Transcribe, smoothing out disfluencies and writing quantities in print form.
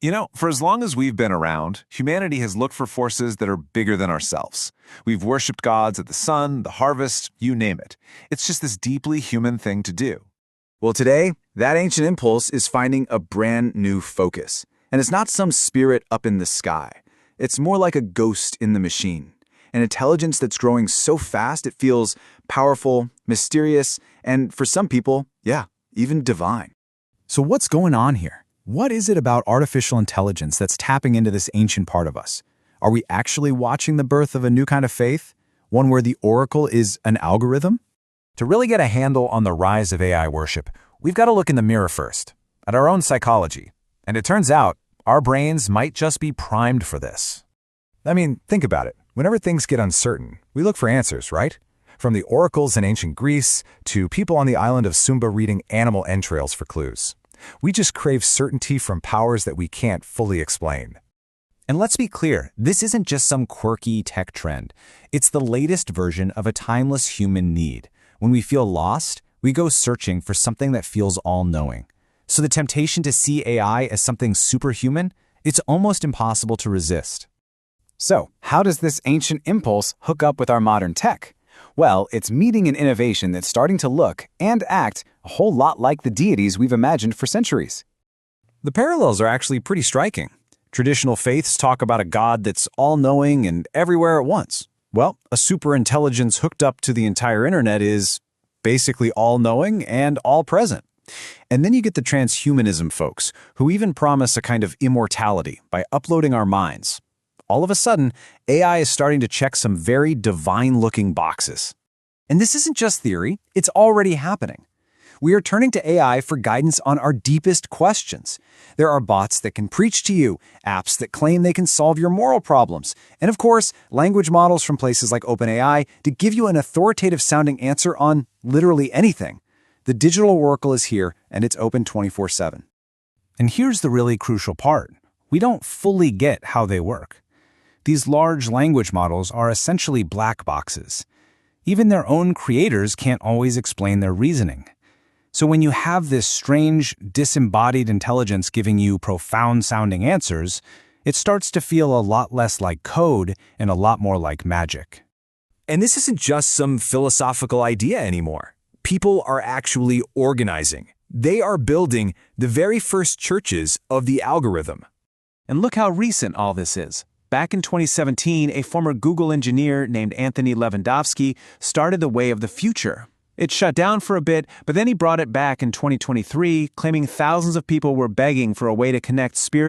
For as long as we've been around, humanity has looked for forces that are bigger than ourselves. We've worshipped gods of the sun, the harvest, you name it. It's just this deeply human thing to do. Well, today, that ancient impulse is finding a brand new focus. And it's not some spirit up in the sky. It's more like a ghost in the machine. An intelligence that's growing so fast it feels powerful, mysterious, and for some people, yeah, even divine. So what's going on here? What is it about artificial intelligence that's tapping into this ancient part of us? Are we actually watching the birth of a new kind of faith? One where the oracle is an algorithm? To really get a handle on the rise of AI worship, we've got to look in the mirror first, at our own psychology. And it turns out, our brains might just be primed for this. I mean, think about it. Whenever things get uncertain, we look for answers, right? From the oracles in ancient Greece to people on the island of Sumba reading animal entrails for clues. We just crave certainty from powers that we can't fully explain. And let's be clear, this isn't just some quirky tech trend. It's the latest version of a timeless human need. When we feel lost, we go searching for something that feels all-knowing. So the temptation to see AI as something superhuman, it's almost impossible to resist. So, how does this ancient impulse hook up with our modern tech? Well, it's meeting an innovation that's starting to look and act a whole lot like the deities we've imagined for centuries. The parallels are actually pretty striking. Traditional faiths talk about a God that's all-knowing and everywhere at once. Well, a superintelligence hooked up to the entire internet is basically all-knowing and all-present. And then you get the transhumanism folks, who even promise a kind of immortality by uploading our minds. All of a sudden, AI is starting to check some very divine-looking boxes. And this isn't just theory, it's already happening. We are turning to AI for guidance on our deepest questions. There are bots that can preach to you, apps that claim they can solve your moral problems, and of course, language models from places like OpenAI to give you an authoritative-sounding answer on literally anything. The digital oracle is here, and it's open 24/7. And here's the really crucial part. We don't fully get how they work. These large language models are essentially black boxes. Even their own creators can't always explain their reasoning. So when you have this strange, disembodied intelligence giving you profound-sounding answers, it starts to feel a lot less like code and a lot more like magic. And this isn't just some philosophical idea anymore. People are actually organizing. They are building the very first churches of the algorithm. And look how recent all this is. Back in 2017, a former Google engineer named Anthony Levandowski started the Way of the Future. It shut down for a bit, but then he brought it back in 2023, claiming thousands of people were begging for a way to connect spirit